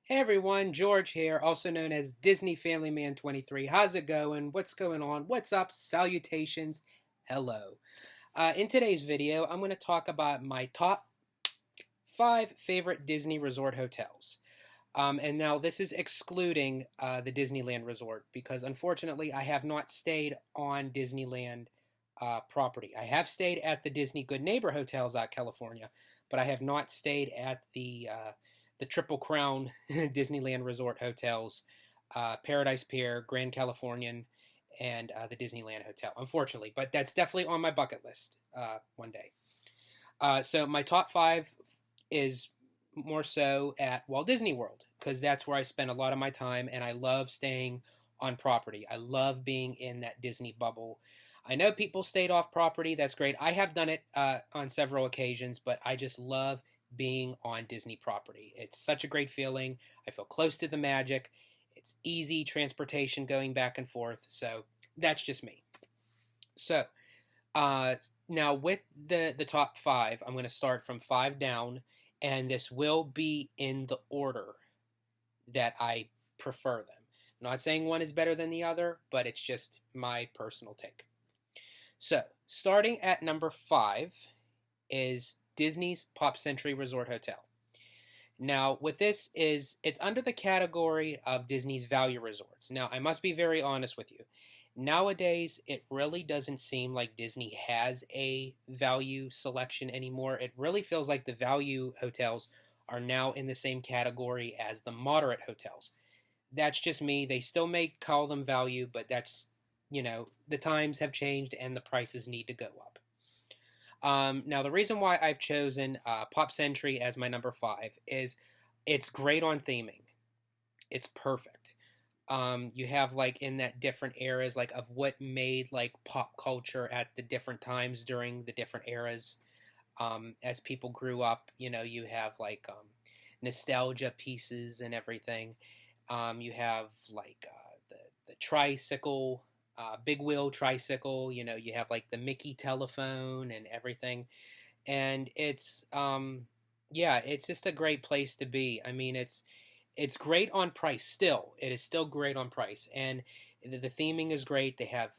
Hey everyone, George here, also known as Disney Family Man 23. How's it going? What's going on? What's up? Salutations. Hello. In today's video, I'm going to talk about my top 5 favorite Disney resort hotels. And now this is excluding the Disneyland Resort because unfortunately I have not stayed on Disneyland property. I have stayed at the Disney Good Neighbor hotels out California, but I have not stayed at the Triple Crown Disneyland Resort hotels, Paradise Pier, Grand Californian, and the Disneyland Hotel, unfortunately. But that's definitely on my bucket list one day. So my top 5 is more so at Walt Disney World because that's where I spend a lot of my time, and I love staying on property. I love being in that Disney bubble. I know people stayed off property. That's great. I have done it on several occasions, but I just love being on Disney property. It's such a great feeling. I feel close to the magic. It's easy transportation going back and forth. So that's just me. So now with the top 5, I'm going to start from 5 down, and this will be in the order that I prefer them. I'm not saying one is better than the other, but it's just my personal take. So starting at number 5 is Disney's Pop Century Resort Hotel. Now, with this it's under the category of Disney's value resorts. Now, I must be very honest with you. Nowadays, it really doesn't seem like Disney has a value selection anymore. It really feels like the value hotels are now in the same category as the moderate hotels. That's just me. They still may call them value, but that's, the times have changed and the prices need to go up. Now, the reason why I've chosen Pop Century as my number 5 is it's great on theming. It's perfect. You have like in that different eras, like of what made like pop culture at the different times during the different eras. As people grew up, you have like nostalgia pieces and everything. You have like the tricycle, big wheel tricycle. You have like the Mickey telephone and everything, and yeah, it's just a great place to be. I mean, it's great on price still. It is still great on price, and the theming is great. They have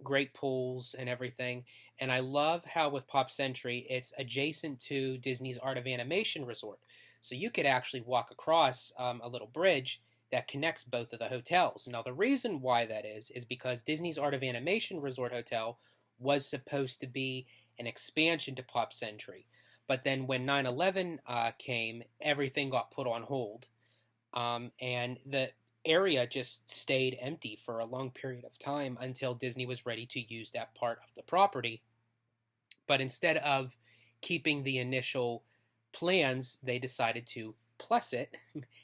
great pools and everything, and I love how with Pop Century it's adjacent to Disney's Art of Animation Resort, so you could actually walk across a little bridge that connects both of the hotels. Now, the reason why that is because Disney's Art of Animation Resort Hotel was supposed to be an expansion to Pop Century. But then when 9/11 came, everything got put on hold. And the area just stayed empty for a long period of time until Disney was ready to use that part of the property. But instead of keeping the initial plans, they decided to plus it,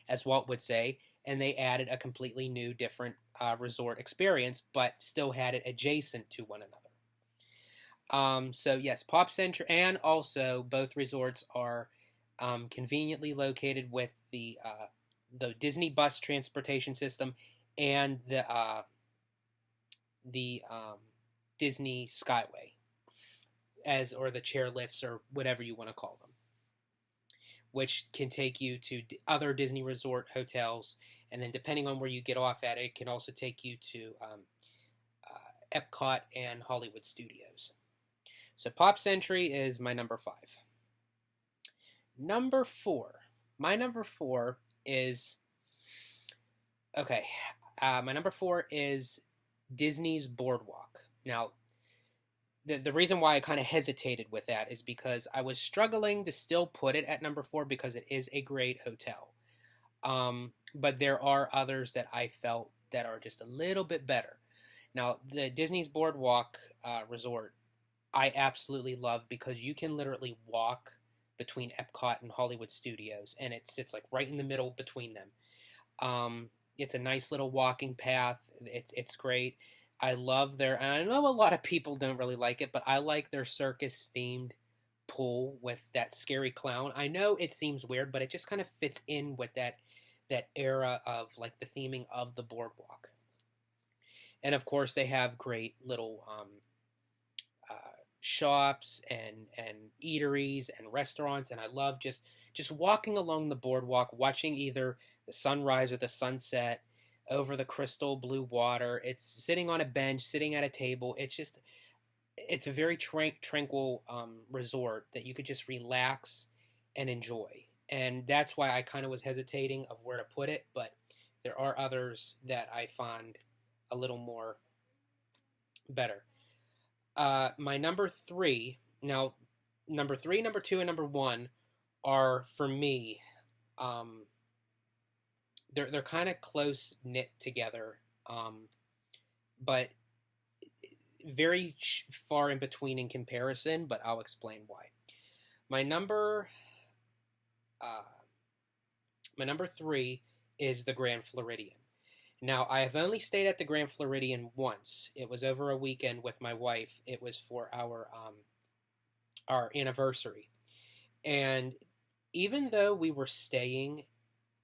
as Walt would say, and they added a completely new, different resort experience, but still had it adjacent to one another. So yes, Pop Century, and also both resorts are conveniently located with the Disney bus transportation system and the Disney Skyway, or the chair lifts or whatever you want to call them, which can take you to other Disney resort hotels, and then depending on where you get off at, it can also take you to Epcot and Hollywood Studios. So Pop Century is my number 5. Number 4. My number 4 is... Okay, my number 4 is Disney's Boardwalk. Now, the reason why I kind of hesitated with that is because I was struggling to still put it at number 4 because it is a great hotel. But there are others that I felt that are just a little bit better. Now, the Disney's Boardwalk Resort, I absolutely love because you can literally walk between Epcot and Hollywood Studios, and it sits like right in the middle between them. It's a nice little walking path. It's great. I love and I know a lot of people don't really like it, but I like their circus-themed pool with that scary clown. I know it seems weird, but it just kind of fits in with that era of like the theming of the boardwalk. And of course, they have great little shops and eateries and restaurants, and I love just walking along the boardwalk, watching either the sunrise or the sunset over the crystal blue water. It's sitting on a bench, sitting at a table. It's a very tranquil resort that you could just relax and enjoy. And that's why I kind of was hesitating of where to put it, but there are others that I find a little more better. My number three, now, number three, number two, and number one are for me. Um, they're kind of close knit together, but very far in between in comparison. But I'll explain why. My number, uh, my number three is the Grand Floridian. Now, I have only stayed at the Grand Floridian once. It was over a weekend with my wife. It was for our anniversary. And even though we were staying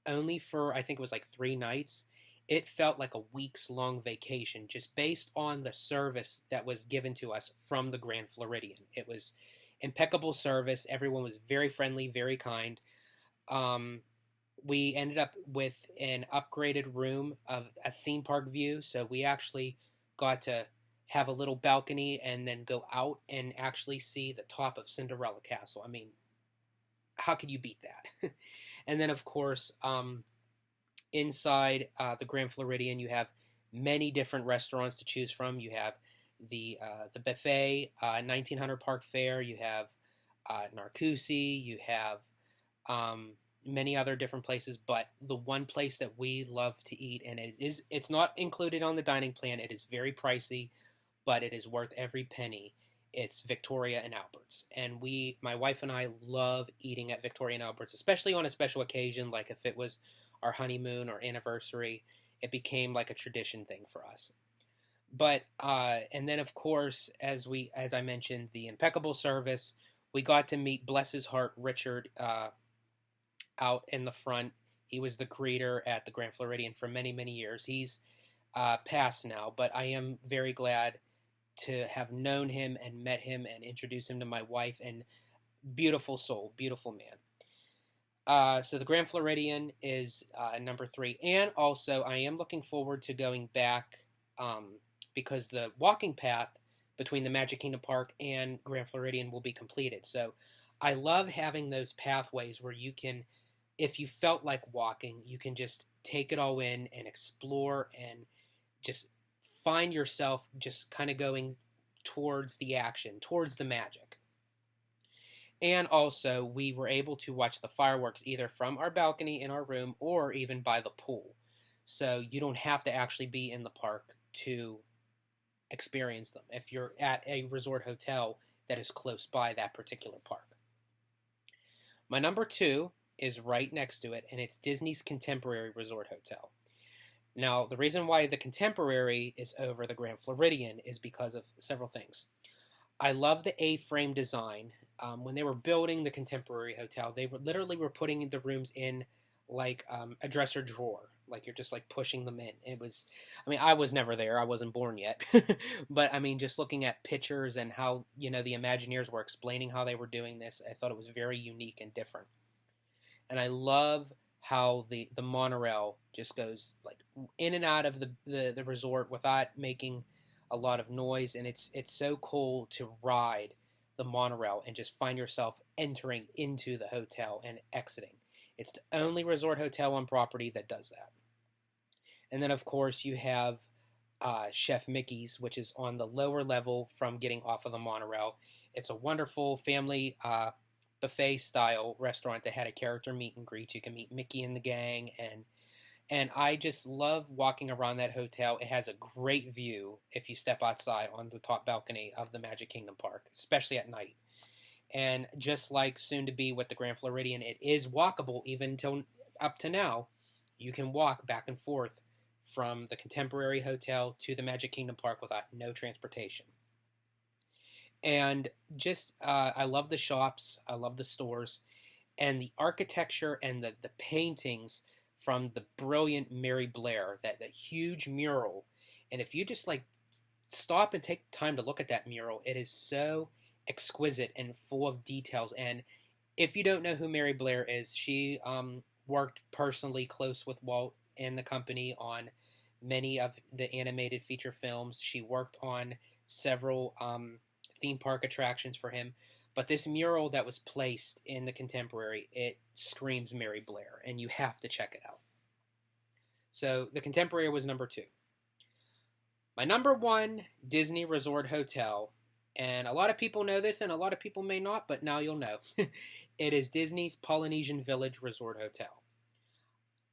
only for, I think it was like 3 nights, it felt like a week's long vacation just based on the service that was given to us from the Grand Floridian. It was impeccable service. Everyone was very friendly, very kind. Um, we ended up with an upgraded room of a theme park view, so we actually got to have a little balcony and then go out and actually see the top of Cinderella Castle. I mean, how could you beat that? And then, of course, inside the Grand Floridian, you have many different restaurants to choose from. You have the buffet, 1900 Park Fare. You have Narcoossee. You have many other different places. But the one place that we love to eat, and it's not included on the dining plan. It is very pricey, but it is worth every penny. It's Victoria and Albert's, and my wife and I, love eating at Victoria and Albert's, especially on a special occasion, like if it was our honeymoon or anniversary. It became like a tradition thing for us. But and then of course, as I mentioned, the impeccable service. We got to meet, bless his heart, Richard, out in the front. He was the greeter at the Grand Floridian for many, many years. He's passed now, but I am very glad to have known him and met him and introduced him to my wife. And beautiful soul, beautiful man. So the Grand Floridian is number three. And also, I am looking forward to going back because the walking path between the Magic Kingdom Park and Grand Floridian will be completed. So I love having those pathways where you can, if you felt like walking, you can just take it all in and explore and just find yourself just kind of going towards the action, towards the magic. And also, we were able to watch the fireworks either from our balcony in our room or even by the pool. So you don't have to actually be in the park to experience them if you're at a resort hotel that is close by that particular park. My number two is right next to it, and it's Disney's Contemporary Resort Hotel. Now, the reason why the Contemporary is over the Grand Floridian is because of several things. I love the A-frame design. When they were building the Contemporary Hotel, they literally were putting the rooms in like a dresser drawer. Like you're just like pushing them in. It was, I mean, I was never there. I wasn't born yet. But I mean, just looking at pictures and how, the Imagineers were explaining how they were doing this, I thought it was very unique and different. And I love how the monorail just goes like in and out of the resort without making a lot of noise, and it's so cool to ride the monorail and just find yourself entering into the hotel and exiting. It's the only resort hotel on property that does that. And then of course you have Chef Mickey's, which is on the lower level from getting off of the monorail. It's a wonderful family buffet style restaurant that had a character meet and greet. You can meet Mickey and the gang, and I just love walking around that hotel. It has a great view if you step outside on the top balcony of the Magic Kingdom Park, especially at night. And just like soon to be with the Grand Floridian, it is walkable even till up to now. You can walk back and forth from the Contemporary Hotel to the Magic Kingdom Park without no transportation. And just, I love the shops, I love the stores, and the architecture and the paintings from the brilliant Mary Blair, that huge mural. And if you just like stop and take time to look at that mural, it is so exquisite and full of details. And if you don't know who Mary Blair is, she worked personally close with Walt and the company on many of the animated feature films. She worked on several theme park attractions for him. But this mural that was placed in the Contemporary, it screams Mary Blair, and you have to check it out. So the Contemporary was number 2. My number 1 Disney Resort Hotel, and a lot of people know this and a lot of people may not, but now you'll know. It is Disney's Polynesian Village Resort Hotel.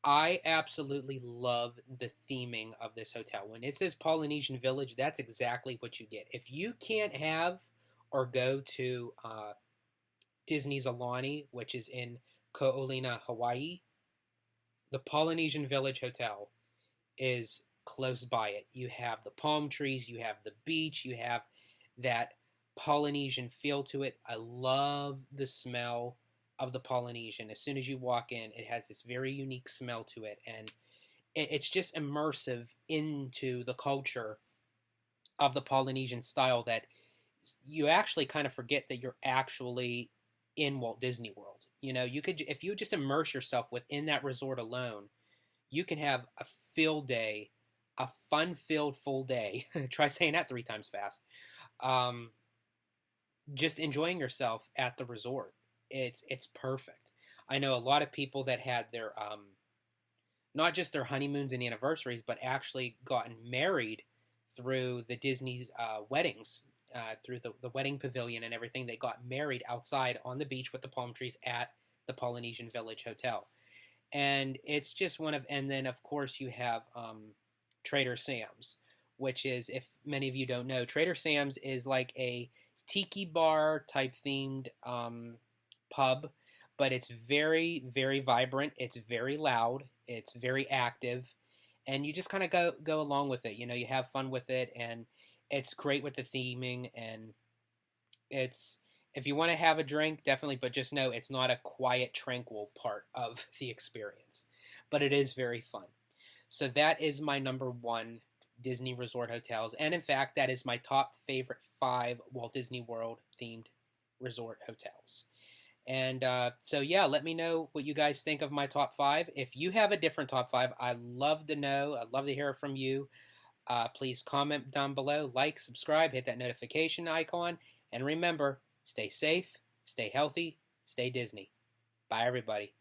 I absolutely love the theming of this hotel. When it says Polynesian Village, that's exactly what you get. If you can't have or go to Disney's Aulani, which is in Ko'olina, Hawaii, the Polynesian Village Hotel is close by it. You have the palm trees, you have the beach, you have that Polynesian feel to it. I love the smell of the Polynesian. As soon as you walk in, it has this very unique smell to it, and it's just immersive into the culture of the Polynesian style that you actually kind of forget that you're actually in Walt Disney World. You know, you could, if you just immerse yourself within that resort alone, you can have a field day, a fun-filled full day. Try saying that 3 times fast. Just enjoying yourself at the resort. It's perfect. I know a lot of people that had their not just their honeymoons and anniversaries, but actually gotten married through the Disney's weddings, through the wedding pavilion and everything. They got married outside on the beach with the palm trees at the Polynesian Village Hotel. And it's just one of, and then of course you have Trader Sam's, which is, if many of you don't know, Trader Sam's is like a tiki bar type themed pub, but it's very, very vibrant. It's very loud. It's very active, and you just kind of go along with it. You know, you have fun with it, and it's great with the theming. And it's, if you want to have a drink, definitely, but just know it's not a quiet, tranquil part of the experience, but it is very fun. So that is my number 1 Disney Resort Hotels, and in fact, that is my top favorite 5 Walt Disney World themed resort hotels. And so yeah, let me know what you guys think of my top 5. If you have a different top 5, I'd love to know. I'd love to hear from you. Please comment down below, like, subscribe, hit that notification icon, and remember, stay safe, stay healthy, stay Disney. Bye, everybody.